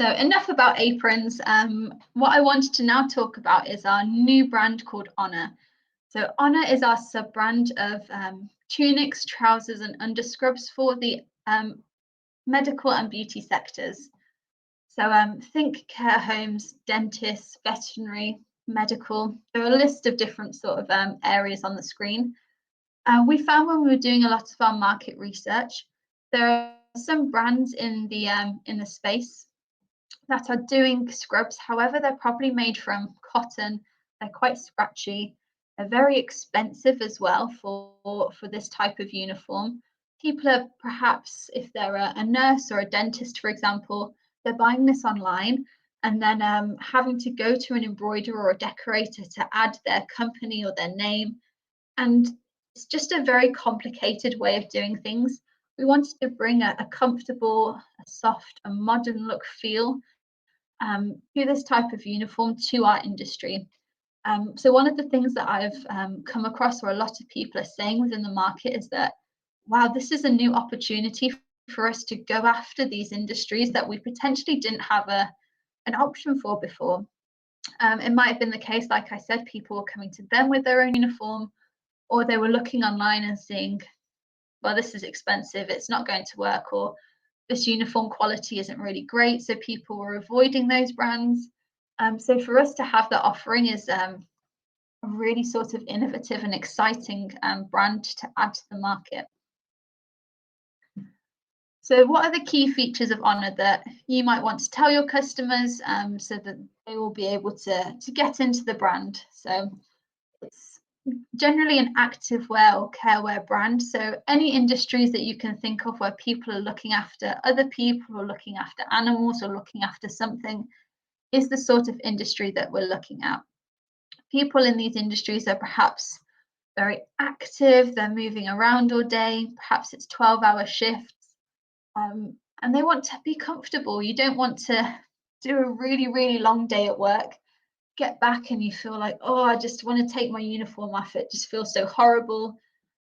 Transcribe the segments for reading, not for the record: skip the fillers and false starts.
So enough about aprons. What I wanted to now talk about is our new brand called Onna. So Onna is our sub-brand of tunics, trousers and underscrubs for the medical and beauty sectors. So think care homes, dentists, veterinary, medical. There are a list of different sort of areas on the screen. We found when we were doing a lot of our market research, there are some brands in the space that are doing scrubs. However, they're probably made from cotton. They're quite scratchy. They're very expensive as well for this type of uniform. People are perhaps, if they're a nurse or a dentist, for example, they're buying this online and then having to go to an embroiderer or a decorator to add their company or their name. And it's just a very complicated way of doing things. We wanted to bring a comfortable, a soft, a modern look feel to this type of uniform, to our industry. So one of the things that I've come across, or a lot of people are saying within the market, is that, wow, this is a new opportunity for us to go after these industries that we potentially didn't have an option for before. It might have been the case, like I said, people were coming to them with their own uniform, or they were looking online and seeing, well, this is expensive, it's not going to work, or this uniform quality isn't really great, so people were avoiding those brands. So for us to have that offering is a really sort of innovative and exciting brand to add to the market. So what are the key features of Onna that you might want to tell your customers so that they will be able to get into the brand? So it's generally an activewear or carewear brand. So any industries that you can think of where people are looking after other people or looking after animals or looking after something is the sort of industry that we're looking at. People in these industries are perhaps very active, they're moving around all day, perhaps it's 12-hour shifts, and they want to be comfortable. You don't want to do a really, really long day at work, get back and you feel like, oh, I just want to take my uniform off, it just feels so horrible.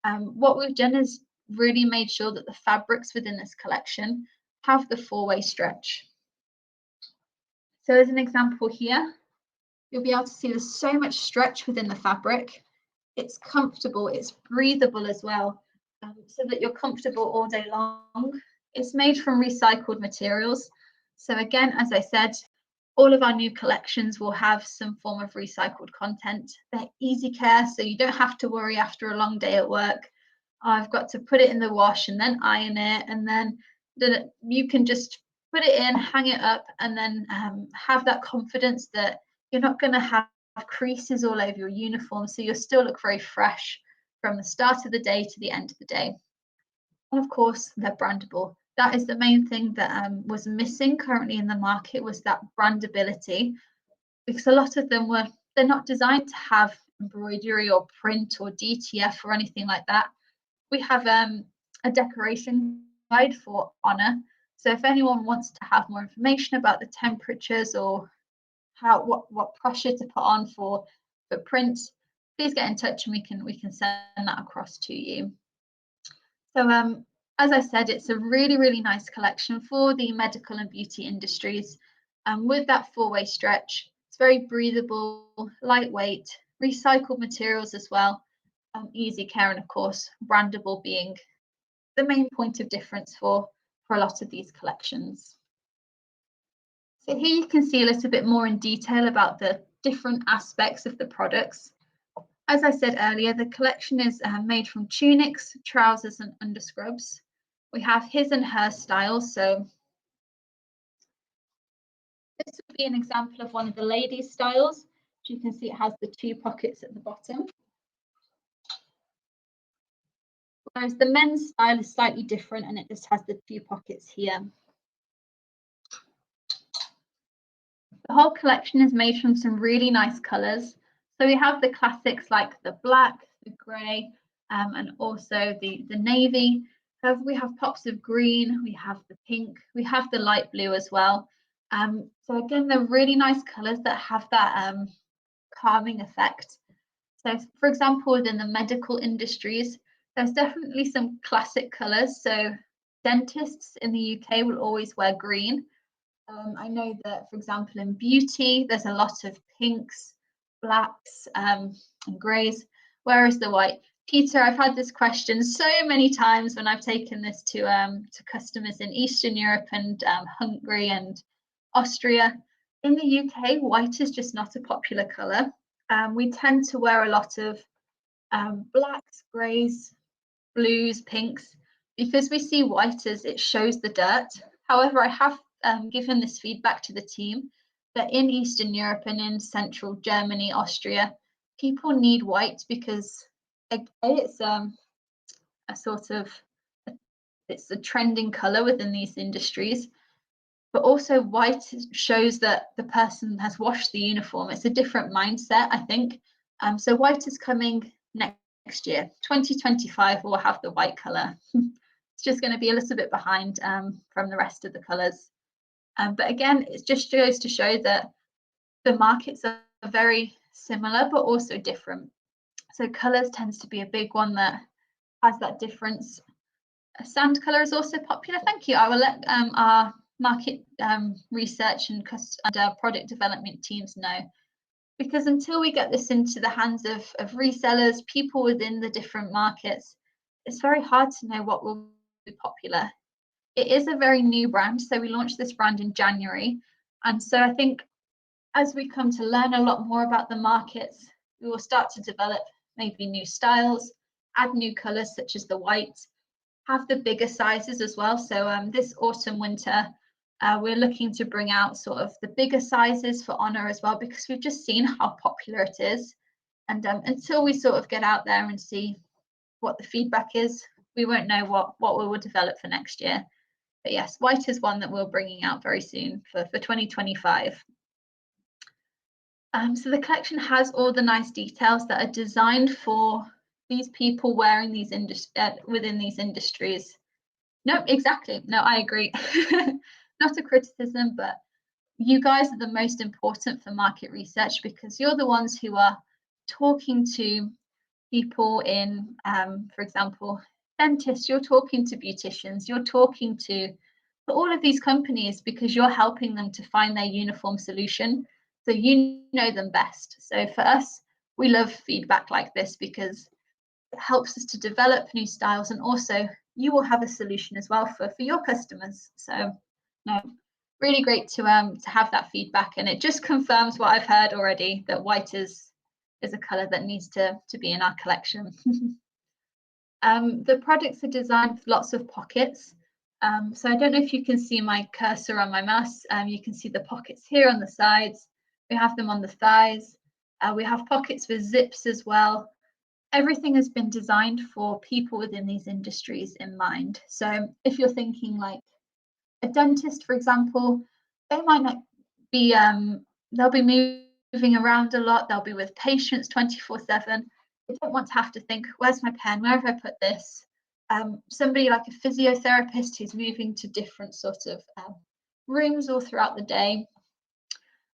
What we've done is really made sure that the fabrics within this collection have the four-way stretch. So as an example here, you'll be able to see there's so much stretch within the fabric. It's comfortable, it's breathable as well, so that you're comfortable all day long. It's made from recycled materials. So again, as I said, all of our new collections will have some form of recycled content. They're easy care, so you don't have to worry after a long day at work, I've got to put it in the wash and then iron it, and then you can just put it in, hang it up, and then have that confidence that you're not going to have creases all over your uniform, so you'll still look very fresh from the start of the day to the end of the day. And of course, they're brandable. That is the main thing that was missing currently in the market, was that brandability, because a lot of them they're not designed to have embroidery or print or DTF or anything like that. We have a decoration guide for Onna, so if anyone wants to have more information about the temperatures or what pressure to put on for prints, please get in touch and we can send that across to you. So as I said, it's a really, really nice collection for the medical and beauty industries. With that four-way stretch, it's very breathable, lightweight, recycled materials as well, easy care, and of course, brandable being the main point of difference for a lot of these collections. So here you can see a little bit more in detail about the different aspects of the products. As I said earlier, the collection is made from tunics, trousers and underscrubs. We have his and her styles. So this would be an example of one of the ladies' styles. As you can see, it has the two pockets at the bottom. Whereas the men's style is slightly different and it just has the two pockets here. The whole collection is made from some really nice colours. So we have the classics like the black, the grey, and also the navy. We have pops of green, we have the pink, we have the light blue as well. So again, they're really nice colours that have that calming effect. So for example, within the medical industries, there's definitely some classic colours. So dentists in the UK will always wear green. I know that, for example, in beauty, there's a lot of pinks, blacks, and greys. Where is the white? Peter, I've had this question so many times when I've taken this to customers in Eastern Europe and Hungary and Austria. In the UK, white is just not a popular colour. We tend to wear a lot of blacks, greys, blues, pinks, because we see white as it shows the dirt. However, I have given this feedback to the team that in Eastern Europe and in Central Germany, Austria, people need white because it's a sort of it's a trending color within these industries, but also white shows that the person has washed the uniform. It's a different mindset, I think. So white is coming next year, 2025. We'll have the white color. It's just going to be a little bit behind from the rest of the colors. But again, it just goes to show that the markets are very similar, but also different. So colors tends to be a big one that has that difference. Sand color is also popular. Thank you. I will let our market research and product development teams know, because until we get this into the hands of resellers, people within the different markets, it's very hard to know what will be popular. It is a very new brand, so we launched this brand in January, and so I think as we come to learn a lot more about the markets, we will start to develop maybe new styles, add new colors such as the white, have the bigger sizes as well. So this autumn winter, we're looking to bring out sort of the bigger sizes for Onna as well, because we've just seen how popular it is. And until we sort of get out there and see what the feedback is, we won't know what we will develop for next year. But yes, white is one that we're bringing out very soon for 2025. So the collection has all the nice details that are designed for these people wearing these within these industries. No, exactly. No, I agree. Not a criticism, but you guys are the most important for market research, because you're the ones who are talking to people in, for example, dentists, you're talking to beauticians, you're talking to all of these companies, because you're helping them to find their uniform solution. So you know them best. So for us, we love feedback like this, because it helps us to develop new styles, and also you will have a solution as well for your customers. So no, really great to have that feedback, and it just confirms what I've heard already, that white is a color that needs to be in our collection. The products are designed with lots of pockets. So I don't know if you can see my cursor on my mouse. You can see the pockets here on the sides. We have them on the thighs. We have pockets with zips as well. Everything has been designed for people within these industries in mind. So if you're thinking like a dentist, for example, they might not be, they'll be moving around a lot. They'll be with patients 24/7. They don't want to have to think, where's my pen? Where have I put this? Somebody like a physiotherapist who's moving to different sort of rooms all throughout the day.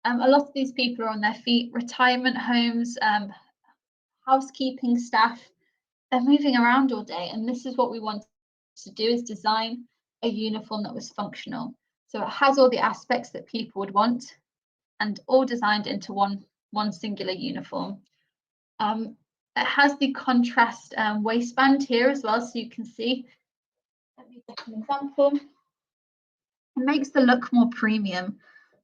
A lot of these people are on their feet. Retirement homes, housekeeping staff, they're moving around all day, and this is what we want to do, is design a uniform that was functional. So it has all the aspects that people would want, and all designed into one singular uniform. It has the contrast waistband here as well, so you can see. Let me get an example. It makes the look more premium.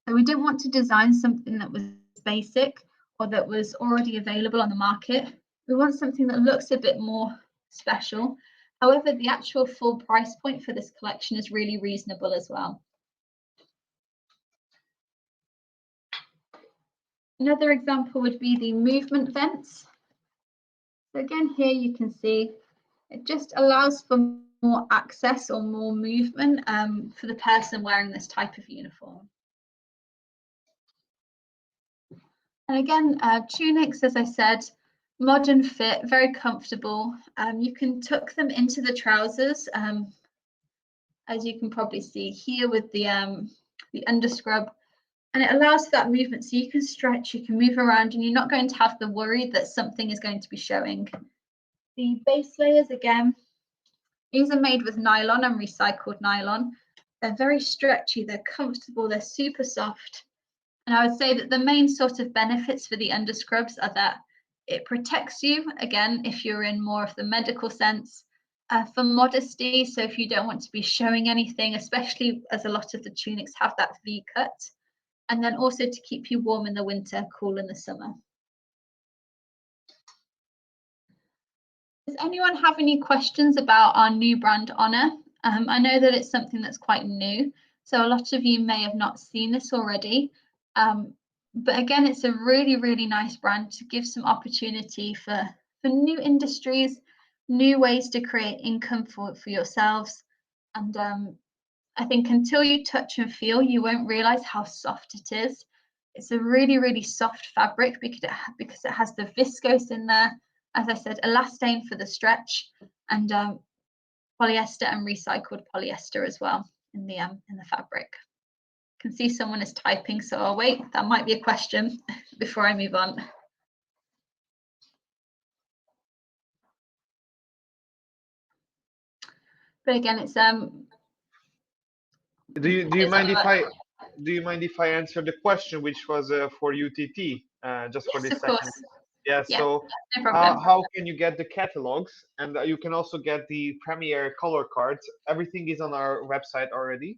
So we didn't want to design something that was basic or that was already available on the market. We want something that looks a bit more special. However, the actual full price point for this collection is really reasonable as well. Another example would be the movement vents. So again, here you can see it just allows for more access or more movement for the person wearing this type of uniform. And again, tunics, as I said, modern fit, very comfortable. You can tuck them into the trousers, as you can probably see here with the underscrub, and it allows for that movement. So you can stretch, you can move around, and you're not going to have the worry that something is going to be showing. The base layers, again, these are made with nylon and recycled nylon. They're very stretchy, they're comfortable, they're super soft. And I would say that the main sort of benefits for the underscrubs are that it protects you, again, if you're in more of the medical sense, for modesty. So if you don't want to be showing anything, especially as a lot of the tunics have that V cut, and then also to keep you warm in the winter, cool in the summer. Does anyone have any questions about our new brand, Onna? I know that it's something that's quite new, so a lot of you may have not seen this already. But again, it's a really, really nice brand to give some opportunity for new industries, new ways to create income for yourselves. And I think until you touch and feel, you won't realize how soft it is. It's a really, really soft fabric because it has the viscose in there. As I said, elastane for the stretch, and polyester and recycled polyester as well in the fabric. I can see someone is typing, so I'll wait. That might be a question before I move on. But again, it's Do you mind if I answer the question, which was for UTT, just for this second? Yeah. So no problem. how can you get the catalogs? And you can also get the Premiere color cards. Everything is on our website already.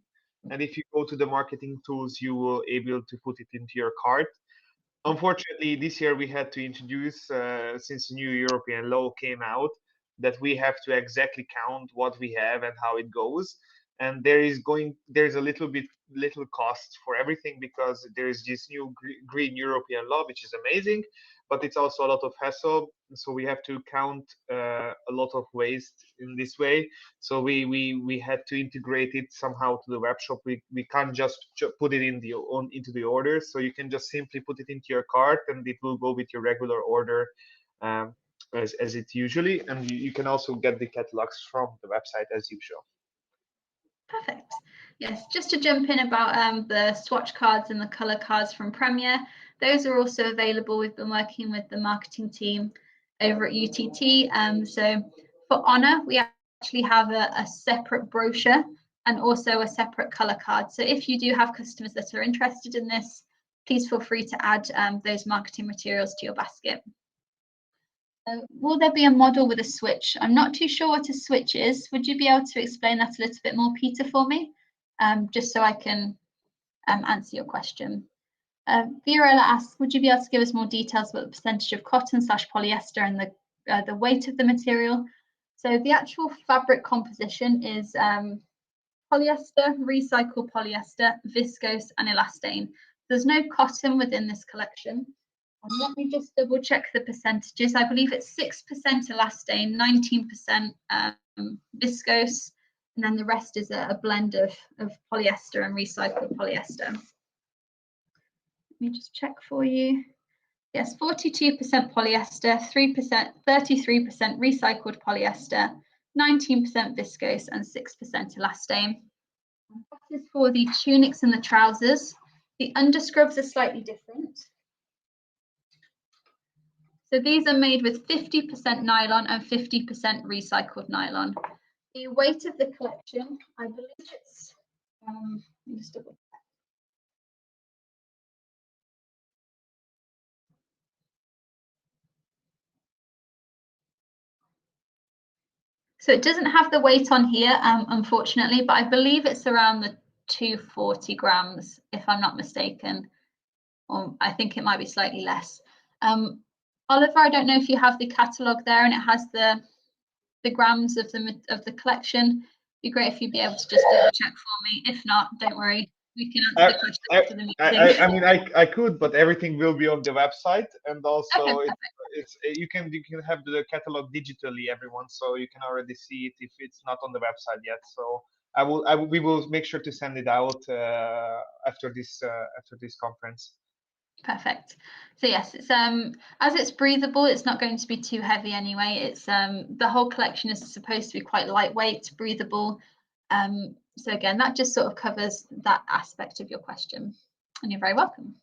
And if you go to the marketing tools, you will able to put it into your cart. Unfortunately, this year we had to introduce, since the new European law came out, that we have to exactly count what we have and how it goes. And there's a little cost for everything, because there is this new green European law, which is amazing, but it's also a lot of hassle. So we have to count a lot of waste in this way. So we had to integrate it somehow to the web shop. We can't just put it into the order. So you can just simply put it into your cart, and it will go with your regular order, as it usually. And you can also get the catalogs from the website as usual. Perfect. Yes, just to jump in about the swatch cards and the color cards from Premiere, those are also available. We've been working with the marketing team over at UTT. So for Onna, we actually have a separate brochure and also a separate color card. So if you do have customers that are interested in this, please feel free to add those marketing materials to your basket. Will there be a model with a switch? I'm not too sure what a switch is. Would you be able to explain that a little bit more, Peter, for me? Just so I can answer your question. Viorella asks, would you be able to give us more details about the percentage of cotton/polyester and the weight of the material? So the actual fabric composition is polyester, recycled polyester, viscose, and elastane. There's no cotton within this collection. And let me just double check the percentages. I believe it's 6% elastane, 19% viscose, and then the rest is a blend of polyester and recycled polyester. Let me just check for you. Yes, 42% polyester, 33% recycled polyester, 19% viscose, and 6% elastane. And that is for the tunics and the trousers. The underscrubs are slightly different. So these are made with 50% nylon and 50% recycled nylon. The weight of the collection, I believe it's, let me just double check. So it doesn't have the weight on here, unfortunately, but I believe it's around the 240 grams, if I'm not mistaken. Or I think it might be slightly less. Oliver, I don't know if you have the catalogue there and it has the grams of the collection. It'd be great if you'd be able to just double check for me. If not, don't worry. We can answer the question after the meeting. I mean, I could, but everything will be on the website, and also Okay, you can have the catalog digitally, everyone, so you can already see it if it's not on the website yet. So we will make sure to send it out after this conference. Perfect. So yes, it's as it's breathable, it's not going to be too heavy anyway. It's the whole collection is supposed to be quite lightweight, breathable. So again, that just sort of covers that aspect of your question, and you're very welcome.